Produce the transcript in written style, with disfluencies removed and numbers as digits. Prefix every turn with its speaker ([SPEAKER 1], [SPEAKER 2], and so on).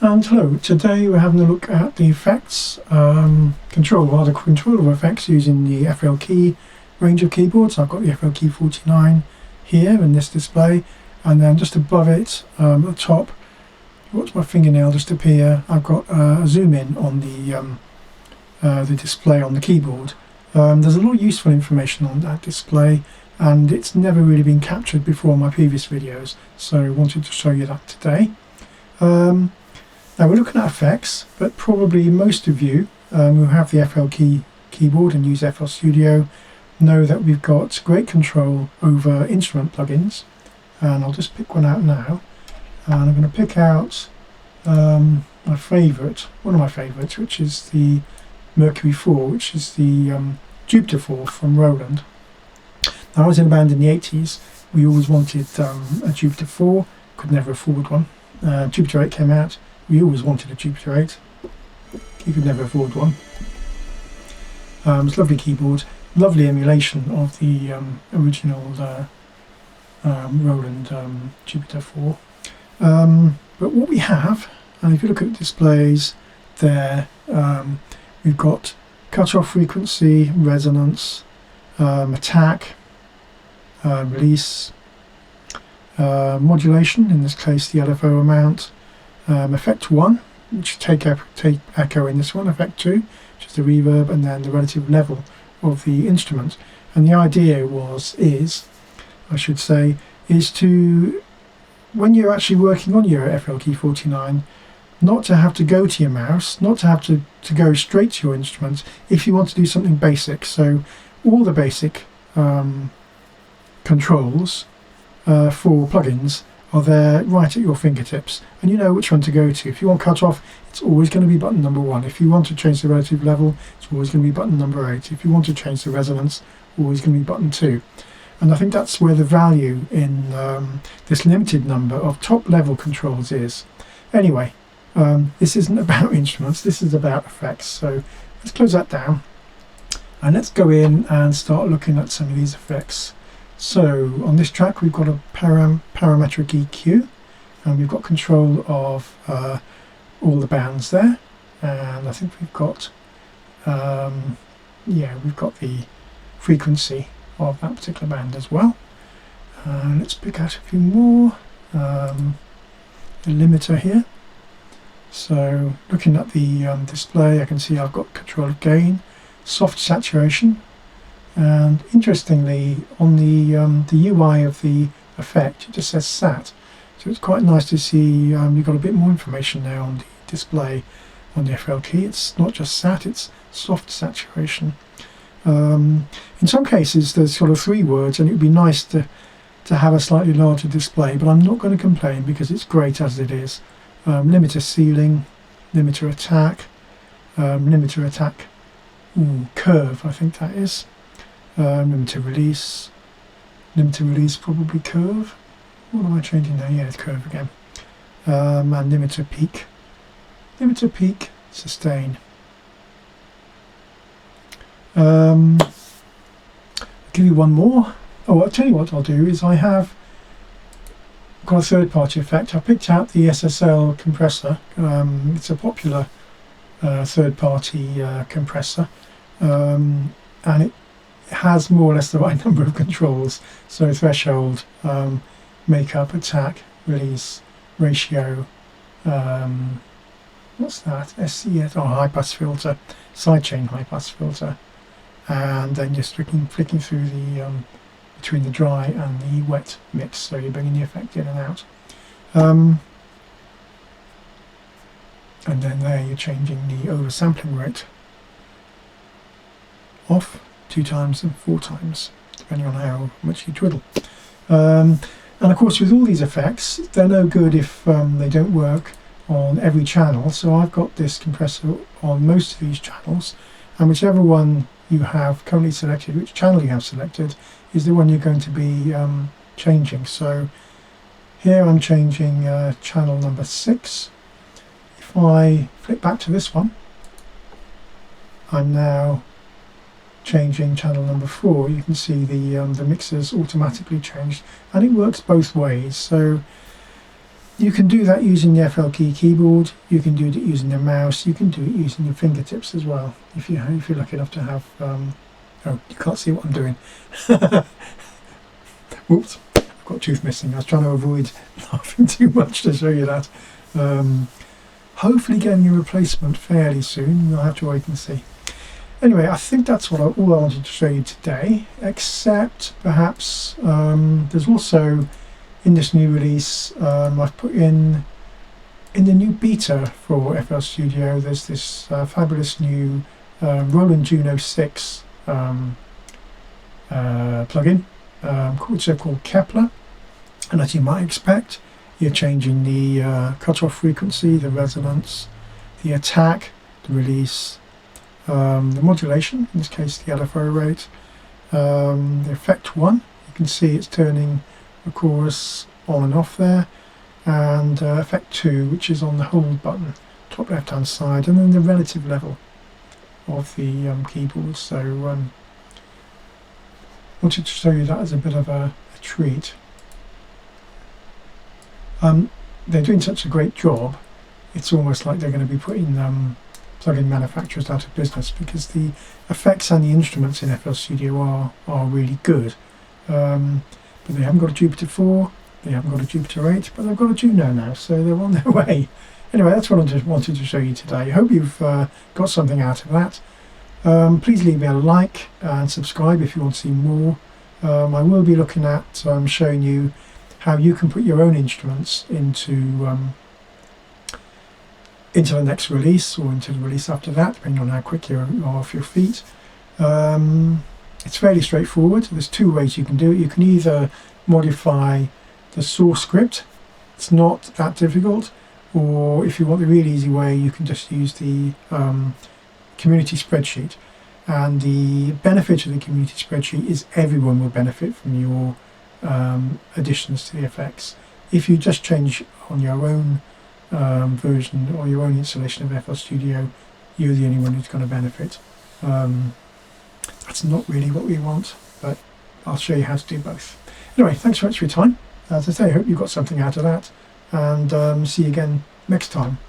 [SPEAKER 1] And hello, today we're having a look at the effects control of effects using the FL key range of keyboards. I've got the FL key 49 here in this display, and then just above it at the top, watch my fingernail just appear, I've got a zoom in on the display on the keyboard. There's a lot of useful information on that display, and it's never really been captured before in my previous videos, so I wanted to show you that today. Now we're looking at effects, but probably most of you who have the FL key keyboard and use FL Studio know that we've got great control over instrument plugins, and I'll just pick one out now, and I'm going to pick out my favourite, one of my favourites, which is the Mercury 4, which is the Jupiter 4 from Roland. Now I was in a band in the 80s, we always wanted a Jupiter 4, could never afford one. Jupiter 8 came out, we always wanted a Jupiter 8, you could never afford one. It's a lovely keyboard, lovely emulation of the original Roland Jupiter 4. But what we have, and if you look at the displays there, we've got cutoff frequency, resonance, attack, release, modulation, in this case the LFO amount, effect 1, which take echo in this one, effect 2, which is the reverb, and then the relative level of the instrument. And the idea is to, when you're actually working on your FL key 49, not to have to go to your mouse, not to have to go straight to your instrument if you want to do something basic. So all the basic controls for plugins are there right at your fingertips, and you know which one to go to. If you want cut off, it's always going to be button number 1. If you want to change the relative level, it's always going to be button number 8. If you want to change the resonance, always going to be button 2. And I think that's where the value in this limited number of top level controls is. Anyway, this isn't about instruments, this is about effects. So let's close that down and let's go in and start looking at some of these effects. So on this track we've got a parametric EQ, and we've got control of all the bands there, and I think we've got we've got the frequency of that particular band as well. Let's pick out a few more. The limiter here. So looking at the display, I can see I've got control of gain, soft saturation, and interestingly on the UI of the effect it just says sat, so it's quite nice to see you've got a bit more information now on the display on the FL key. It's not just sat, it's soft saturation. In some cases there's sort of 3 words, and it would be nice to have a slightly larger display, but I'm not going to complain because it's great as it is. Limiter ceiling, limiter attack, curve, I think that is. Limiter release probably curve. What am I changing now? Yeah, it's curve again. And limiter peak, sustain. I'll give you one more. Oh, I'll tell you what I'll do is I have got a third-party effect. I picked out the SSL compressor. It's a popular third-party compressor, and it has more or less the right number of controls. So threshold, makeup, attack, release, ratio, what's that? SCS, high pass filter, sidechain high pass filter, and then just flicking through the between the dry and the wet mix, so you're bringing the effect in and out. And then there you're changing the oversampling rate off 2 times and 4 times, depending on how much you twiddle. And of course with all these effects, they're no good if they don't work on every channel, so I've got this compressor on most of these channels, and whichever one you have currently selected, which channel you have selected, is the one you're going to be changing. So here I'm changing channel number 6. If I flick back to this one, I'm now changing channel number 4. You can see the mixers automatically changed, and it works both ways. So You can do that using the FL key keyboard, you can do it using the mouse, you can do it using your fingertips as well, if you're lucky enough to have, oh, you can't see what I'm doing. Whoops, I've got a tooth missing. I was trying to avoid laughing too much to show you that. Hopefully getting a replacement fairly soon, we'll have to wait and see. Anyway, I think that's all I wanted to show you today, except perhaps there's also, in this new release, I've put in the new beta for FL Studio, there's this fabulous new Roland Juno 6 plugin, which they're called Kepler, and as you might expect, you're changing the cutoff frequency, the resonance, the attack, the release, the modulation, in this case the LFO rate, the effect 1, you can see it's turning the chorus on and off there, and effect 2, which is on the hold button, top left hand side, and then the relative level of the keyboard. So wanted to show you that as a bit of a treat. They're doing such a great job, it's almost like they're going to be putting plugin manufacturers out of business, because the effects and the instruments in FL Studio are really good. But they haven't got a Jupiter 4, they haven't got a Jupiter 8, but they've got a Juno now, so they're on their way. Anyway, that's what I just wanted to show you today. I hope you've got something out of that. Please leave me a like and subscribe if you want to see more. I will be looking at showing you how you can put your own instruments into the next release, or into the release after that, depending on how quick you are off your feet. It's fairly straightforward. There's two ways you can do it. You can either modify the source script, it's not that difficult, or if you want the really easy way, you can just use the community spreadsheet. And the benefit of the community spreadsheet is everyone will benefit from your additions to the effects. If you just change on your own version or your own installation of FL Studio, you're the only one who's going to benefit. That's not really what we want, but I'll show you how to do both. Anyway, thanks very much for your time. As I say, I hope you got something out of that, and see you again next time.